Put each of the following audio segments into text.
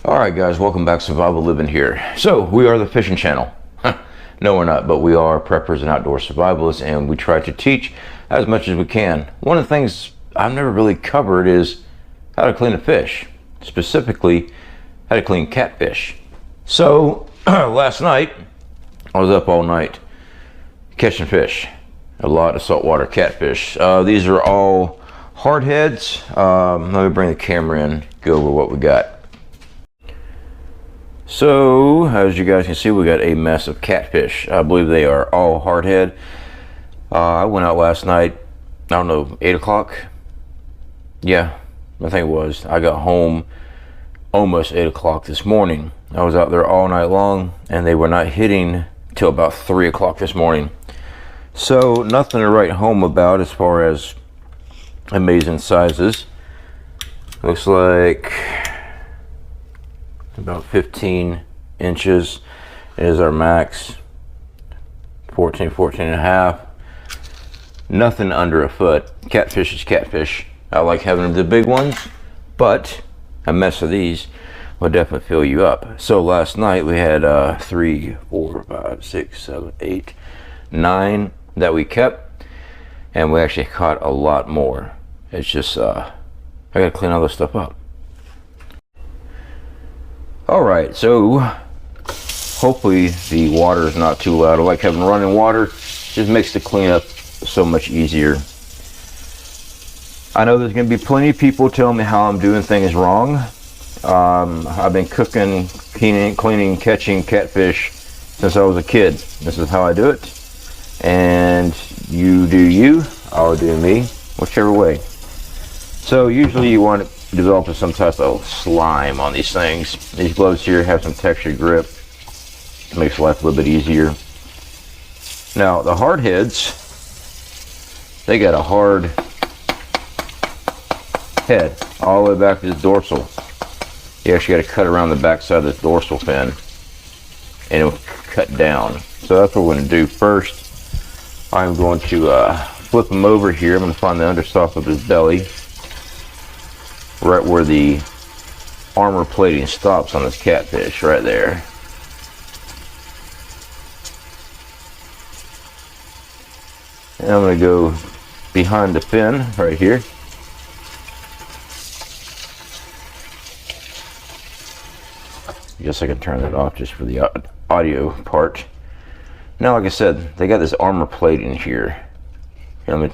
Alright guys, welcome back. Survival Living here. So, we are the fishing channel. No, we're not, but we are preppers and outdoor survivalists, and we try to teach as much as we can. One of the things I've never really covered is how to clean a fish. Specifically, how to clean catfish. So, last night, I was up all night catching fish. A lot of saltwater catfish. These are all hardheads. Let me bring the camera in, go over what we got. So, as you guys can see, we got a mess of catfish. I believe they are all hardhead. I went out last night, I don't know, 8 o'clock? Yeah, I think it was. I got home almost 8 o'clock this morning. I was out there all night long, and they were not hitting till about 3 o'clock this morning. So, nothing to write home about as far as amazing sizes. Looks like about 15 inches is our max. 14 and a half. Nothing under a foot. Catfish is catfish. I like having the big ones, but a mess of these will definitely fill you up. So last night we had 3, 4, 5, 6, 7, 8, 9 that we kept, and we actually caught a lot more. It's just I gotta clean all this stuff up. Alright, so hopefully the water is not too loud. I like having running water. Just makes the cleanup so much easier. I know there's going to be plenty of people telling me how I'm doing things wrong. I've been cooking, cleaning, catching catfish since I was a kid. This is how I do it. And you do you, I'll do me, whichever way. So usually you want to develop some type of slime on these things. These gloves here have some textured grip. It makes life a little bit easier. Now the hard heads, they got a hard head all the way back to the dorsal. You actually got to cut around the back side of this dorsal fin, and it'll cut down. So that's what we're going to do first. I'm going to flip him over here. I'm going to find the understock of his belly, right where the armor plating stops on this catfish, right there. And I'm going to go behind the fin right here. I guess I can turn that off just for the audio part. Now, like I said, they got this armor plating here. So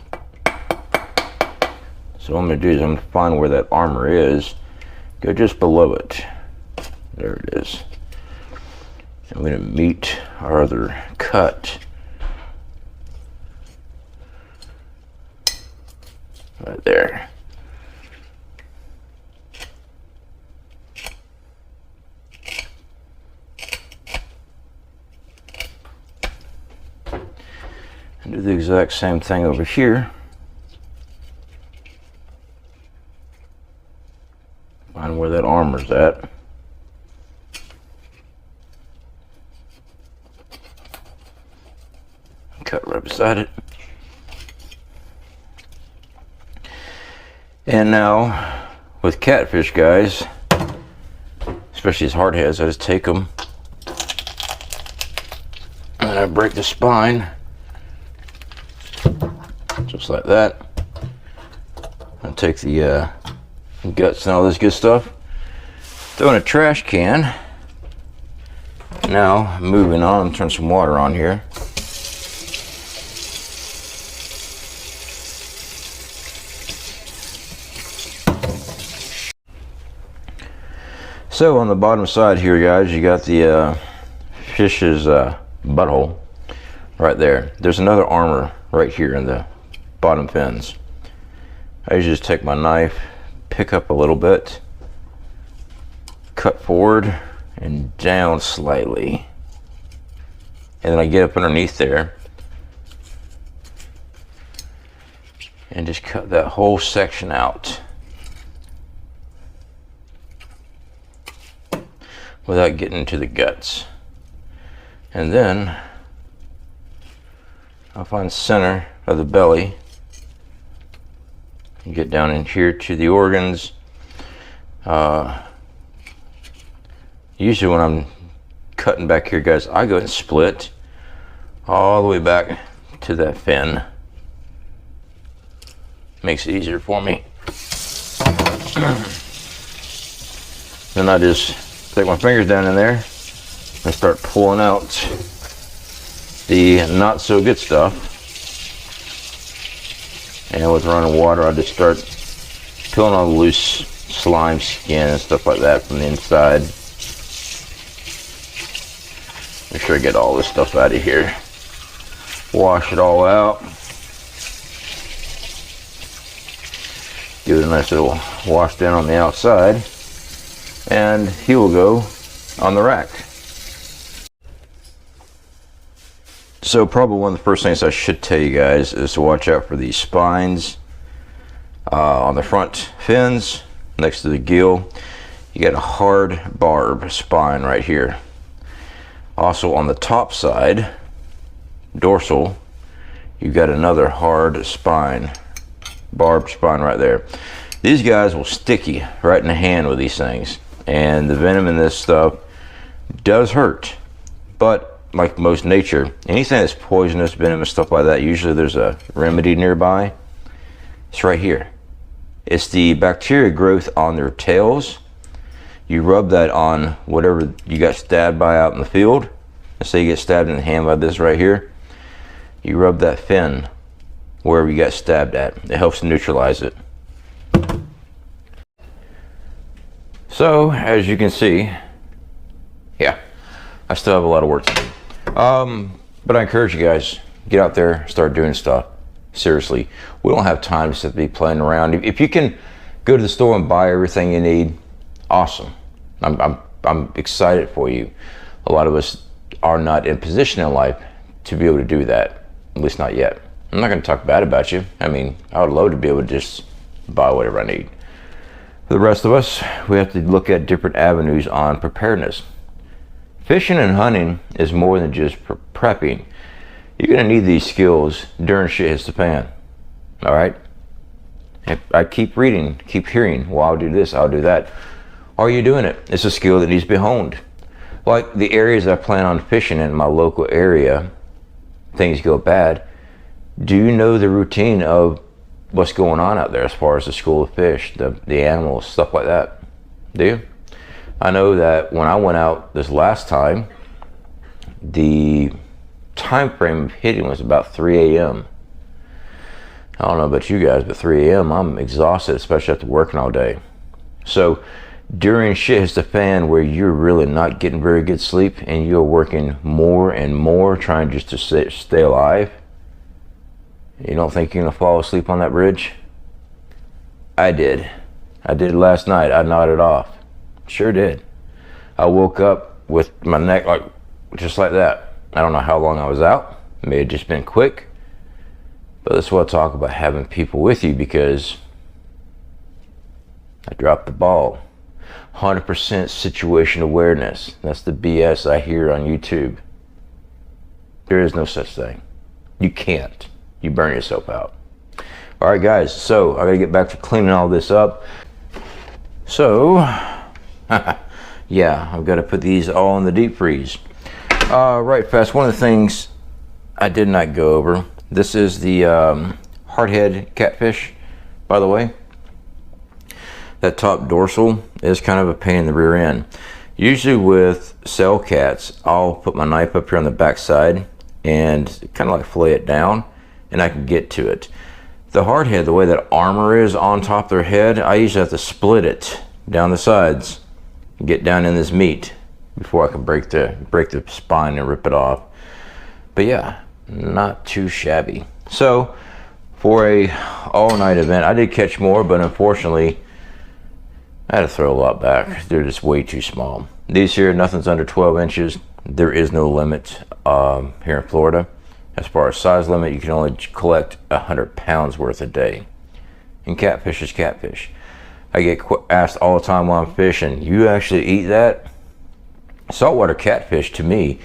what I'm going to do is I'm going to find where that armor is. Go just below it. There it is. I'm going to meet our other cut. Right there. And do the exact same thing over here. Find where that armor's at. Cut right beside it. And now, with catfish, guys, especially these hardheads, I just take them and I break the spine, just like that. I take the guts and all this good stuff, throw in a trash can. Now, moving on, turn some water on here. So on the bottom side here, guys, you got the fish's butthole right there. There's another armor right here in the bottom fins. I usually just take my knife, pick up a little bit, cut forward and down slightly, and then I get up underneath there and just cut that whole section out without getting into the guts. And then I'll find the center of the belly and get down in here to the organs, usually when I'm cutting back here, guys, I go and split all the way back to that fin. Makes it easier for me. Then I just take my fingers down in there and start pulling out the not so good stuff. And with running water, I just start peeling all the loose slime skin and stuff like that from the inside. Make sure I get all this stuff out of here. Wash it all out. Give it a nice little wash down on the outside. And he will go on the rack. So probably one of the first things I should tell you guys is to watch out for these spines on the front fins next to the gill. You got a hard barb spine right here. Also on the top side, dorsal, you got another hard spine, barbed spine right there. These guys will stick you right in the hand with these things, and the venom in this stuff does hurt. But like most nature, anything that's poisonous, venomous, stuff like that, usually there's a remedy nearby. It's right here. It's the bacteria growth on their tails. You rub that on whatever you got stabbed by out in the field. Let's say you get stabbed in the hand by this right here. You rub that fin wherever you got stabbed at. It helps to neutralize it. So as you can see, yeah, I still have a lot of work to do. But I encourage you guys, get out there, start doing stuff. Seriously, we don't have time to be playing around. If you can go to the store and buy everything you need, awesome. I'm excited for you. A lot of us are not in position in life to be able to do that, at least not yet. I'm not going to talk bad about you. I mean, I would love to be able to just buy whatever I need. For the rest of us, we have to look at different avenues on preparedness. Fishing and hunting is more than just prepping. You're going to need these skills during shit hits the fan. All right? If I keep reading, keep hearing, well, I'll do this, I'll do that. Are you doing it? It's a skill that needs to be honed. Like the areas I plan on fishing in my local area, things go bad. Do you know the routine of what's going on out there as far as the school of fish, the animals, stuff like that? Do you? I know that when I went out this last time, the time frame of hitting was about 3 a.m. I don't know about you guys, but 3 a.m. I'm exhausted, especially after working all day. So during shit hits the fan where you're really not getting very good sleep and you're working more and more trying just to stay alive, you don't think you're gonna fall asleep on that bridge? I did. I did last night. I nodded off. Sure did. I woke up with my neck like just like that. I don't know how long I was out. It may have just been quick. But that's what I talk about, having people with you, because I dropped the ball. 100% situation awareness. That's the BS I hear on YouTube. There is no such thing. You can't. You burn yourself out. All right, guys. So I gotta get back to cleaning all this up. So, yeah, I've got to put these all in the deep freeze. Right, fast. One of the things I did not go over. This is the hardhead catfish, by the way. That top dorsal is kind of a pain in the rear end. Usually with cell cats, I'll put my knife up here on the back side and kind of like fillet it down, and I can get to it. The hardhead, the way that armor is on top of their head, I usually have to split it down the sides and get down in this meat before I can break the spine and rip it off. But yeah, not too shabby. So for a all-night event, I did catch more, but unfortunately I had to throw a lot back. They're just way too small. These here, nothing's under 12 inches. There is no limit here in Florida. As far as size limit, you can only collect 100 pounds worth a day. And catfish is catfish. I get asked all the time while I'm fishing, you actually eat that? Saltwater catfish, to me,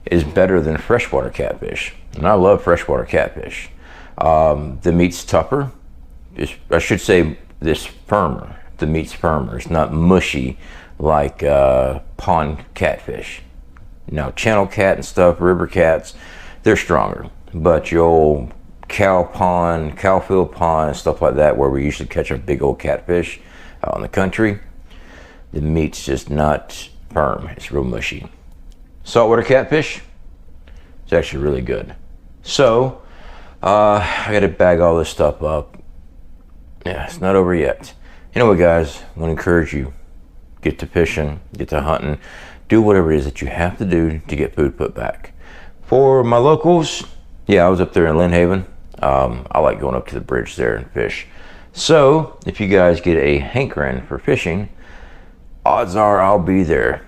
is better than freshwater catfish. And I love freshwater catfish. The meat's tougher. I should say this firmer. the meat's firmer. It's not mushy like pond catfish. Now channel cat and stuff, river cats, they're stronger. But your old cow pond, cowfield pond, and stuff like that, where we usually catch a big old catfish out in the country, the meat's just not firm. It's real mushy. Saltwater catfish, it's actually really good. So I gotta bag all this stuff up. Yeah, it's not over yet. Anyway, guys, I'm gonna encourage you, get to fishing, get to hunting, do whatever it is that you have to do to get food put back. For my locals, yeah, I was up there in Lynn Haven. I like going up to the bridge there and fish. So if you guys get a hankering for fishing, odds are I'll be there,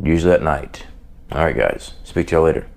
usually at night. All right, guys, speak to y'all later.